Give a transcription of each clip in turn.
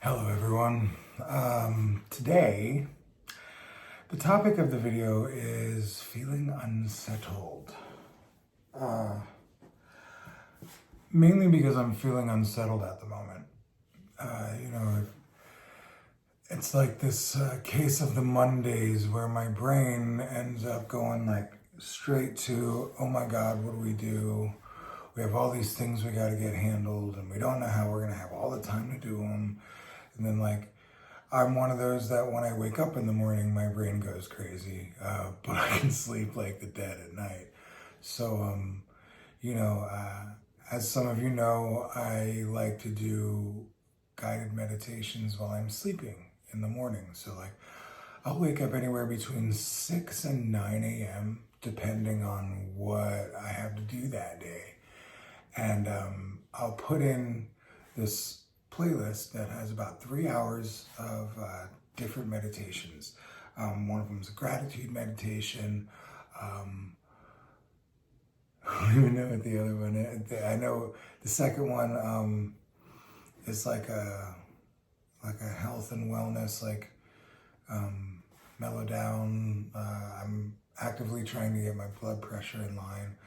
Hello everyone. Today, the topic of the video is feeling unsettled. Mainly because I'm feeling unsettled at the moment. It's like this case of the Mondays where my brain ends up going like straight to, oh my God, what do we do? We have all these things we got to get handled and we don't know how we're going to have all the time to do them. And then I'm one of those that when I wake up in the morning, my brain goes crazy, but I can sleep like the dead at night. So, as some of you know, I like to do guided meditations while I'm sleeping in the morning. So I'll wake up anywhere between 6 and 9 a.m. depending on what I have to do that day. And I'll put in this playlist that has about 3 hours of different meditations. One of them is a gratitude meditation. I don't even know what the other one is. I know the second one is like a health and wellness, mellow down. I'm actively trying to get my blood pressure in line.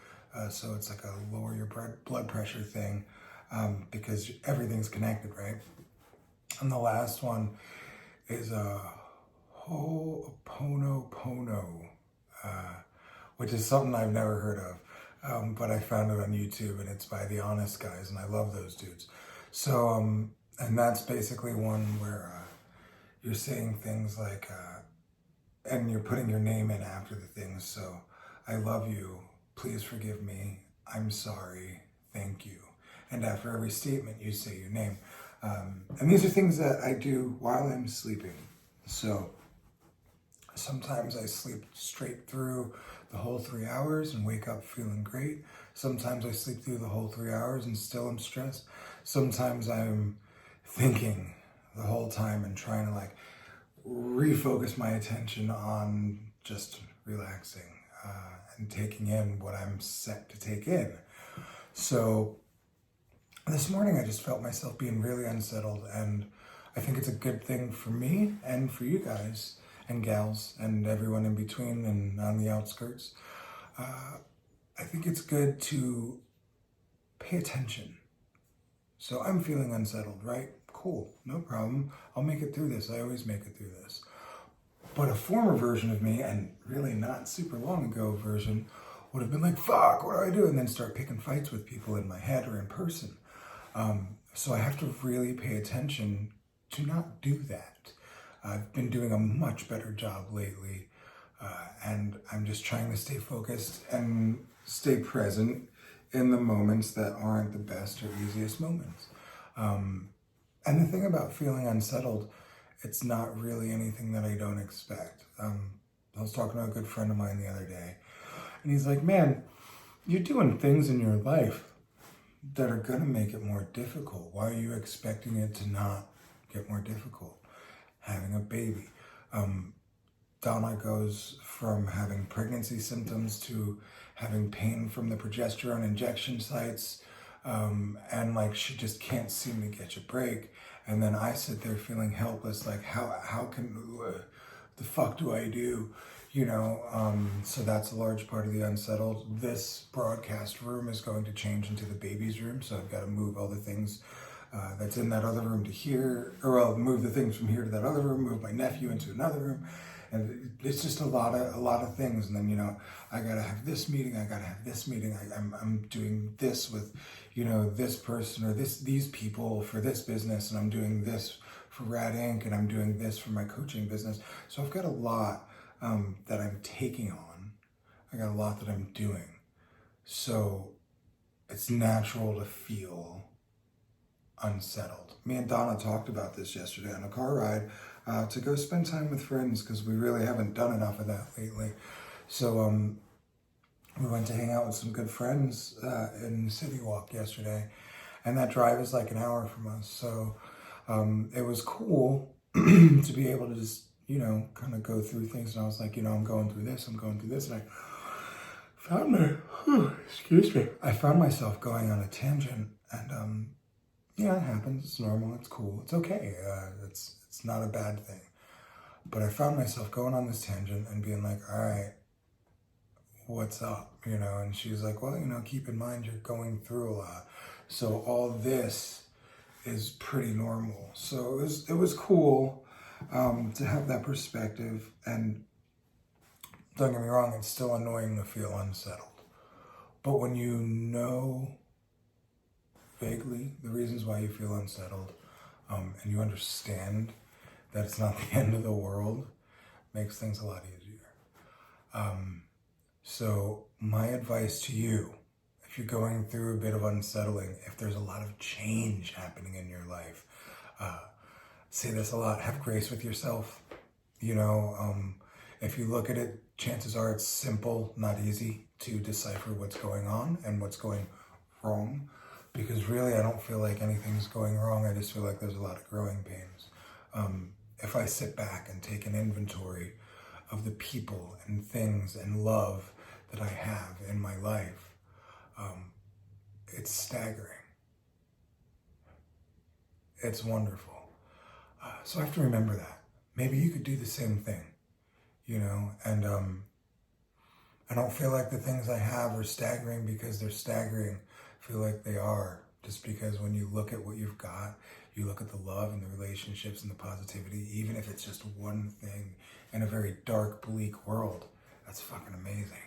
So it's like a lower your blood pressure thing. Because everything's connected, right? And the last one is a Ho'oponopono, which is something I've never heard of, but I found it on YouTube, and it's by the Honest Guys, and I love those dudes. So, and that's basically one where you're saying things like, and you're putting your name in after the things. So, I love you, please forgive me, I'm sorry, thank you. And after every statement, you say your name. And these are things that I do while I'm sleeping. So sometimes I sleep straight through the whole 3 hours and wake up feeling great. Sometimes I sleep through the whole 3 hours and still am stressed. Sometimes I'm thinking the whole time and trying to refocus my attention on just relaxing and taking in what I'm set to take in. So this morning, I just felt myself being really unsettled, and I think it's a good thing for me and for you guys and gals and everyone in between and on the outskirts. I think it's good to pay attention. So I'm feeling unsettled, right? Cool, no problem. I'll make it through this. I always make it through this. But a former version of me, and really not super long ago version, would have been like, fuck, what do I do? And then start picking fights with people in my head or in person. So I have to really pay attention to not do that. I've been doing a much better job lately, and I'm just trying to stay focused and stay present in the moments that aren't the best or easiest moments. And the thing about feeling unsettled, it's not really anything that I don't expect. I was talking to a good friend of mine the other day, and he's like, man, you're doing things in your life that are going to make it more difficult. Why are you expecting it to not get more difficult? Having a baby. Donna goes from having pregnancy symptoms to having pain from the progesterone injection sites, and she just can't seem to catch a break. And then I sit there feeling helpless, how can, the fuck do I do? So that's a large part of the unsettled. This broadcast room is going to change into the baby's room, so I've got to move all the things that's in that other room to here, or I'll move the things from here to that other room, move my nephew into another room, and it's just a lot of things. And then I gotta have this meeting, I gotta have this meeting. I'm doing this with this person or these people for this business, and I'm doing this for Rad Inc., and I'm doing this for my coaching business. So I've got a lot that I'm taking on. I got a lot that I'm doing. So it's natural to feel unsettled. Me and Donna talked about this yesterday on a car ride to go spend time with friends, because we really haven't done enough of that lately. So we went to hang out with some good friends in City Walk yesterday, and that drive is like an hour from us. So it was cool to be able to just kind of go through things. And I was like, I'm going through this, and I found I found myself going on a tangent, and Yeah, it happens. It's normal. It's cool. It's okay. It's not a bad thing. But I found myself going on this tangent and being like, all right, what's up? And she's like, well, keep in mind you're going through a lot. So all this is pretty normal. So it was cool to have that perspective. And don't get me wrong, it's still annoying to feel unsettled. But when you know vaguely the reasons why you feel unsettled, and you understand that it's not the end of the world, makes things a lot easier. So my advice to you, if you're going through a bit of unsettling, if there's a lot of change happening in your life, say this a lot, have grace with yourself. If you look at it, chances are it's simple, not easy to decipher what's going on and what's going wrong. Because really, I don't feel like anything's going wrong. I just feel like there's a lot of growing pains. If I sit back and take an inventory of the people and things and love that I have in my life, it's staggering. It's wonderful. So I have to remember that. Maybe you could do the same thing, and I don't feel like the things I have are staggering because they're staggering. I feel like they are just because when you look at what you've got, you look at the love and the relationships and the positivity, even if it's just one thing in a very dark, bleak world, that's fucking amazing.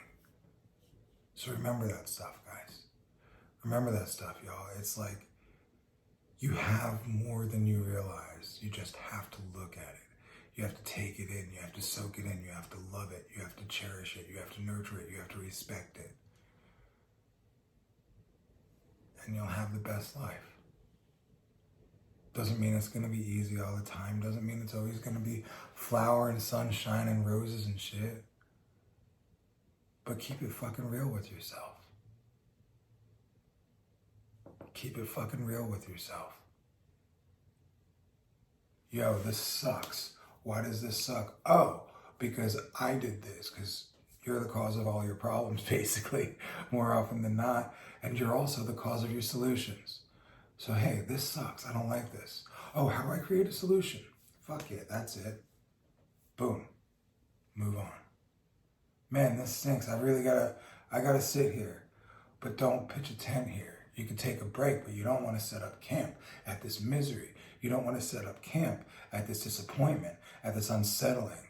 So remember that stuff, guys. Remember that stuff, y'all. It's like you have more than you realize. You just have to look at it. You have to take it in. You have to soak it in. You have to love it. You have to cherish it. You have to nurture it. You have to respect it. And you'll have the best life. Doesn't mean it's going to be easy all the time. Doesn't mean it's always going to be flower and sunshine and roses and shit. But keep it fucking real with yourself. Keep it fucking real with yourself. Yo, this sucks. Why does this suck? Oh, because I did this. Because you're the cause of all your problems, basically, more often than not. And you're also the cause of your solutions. So, hey, this sucks. I don't like this. Oh, how do I create a solution? Fuck it. That's it. Boom. Move on. Man, this stinks. I gotta sit here. But don't pitch a tent here. You can take a break, but you don't want to set up camp at this misery. You don't want to set up camp at this disappointment, at this unsettling.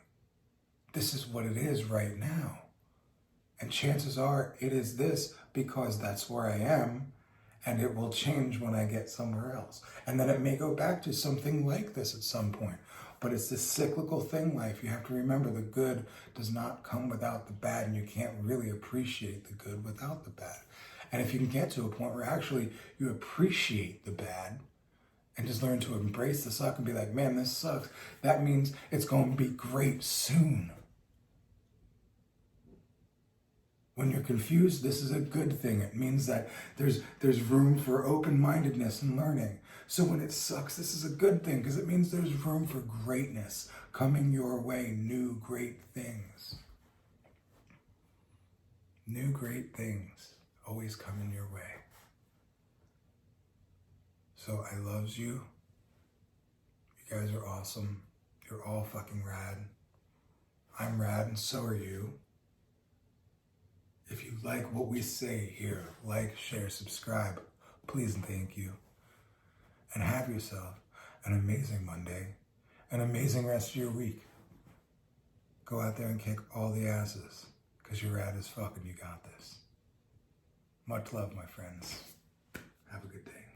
This is what it is right now. And chances are it is this because that's where I am, and it will change when I get somewhere else. And then it may go back to something like this at some point. But it's this cyclical thing, life. You have to remember the good does not come without the bad, and you can't really appreciate the good without the bad. And if you can get to a point where actually you appreciate the bad and just learn to embrace the suck and be like, man, this sucks, that means it's going to be great soon. When you're confused, this is a good thing. It means that there's room for open-mindedness and learning. So when it sucks, this is a good thing because it means there's room for greatness coming your way, new great things. New great things always coming your way. So I loves you. You guys are awesome. You're all fucking rad. I'm rad and so are you. If you like what we say here, like, share, subscribe, please and thank you. And have yourself an amazing Monday, an amazing rest of your week. Go out there and kick all the asses, because you're rad as fuck and you got this. Much love, my friends. Have a good day.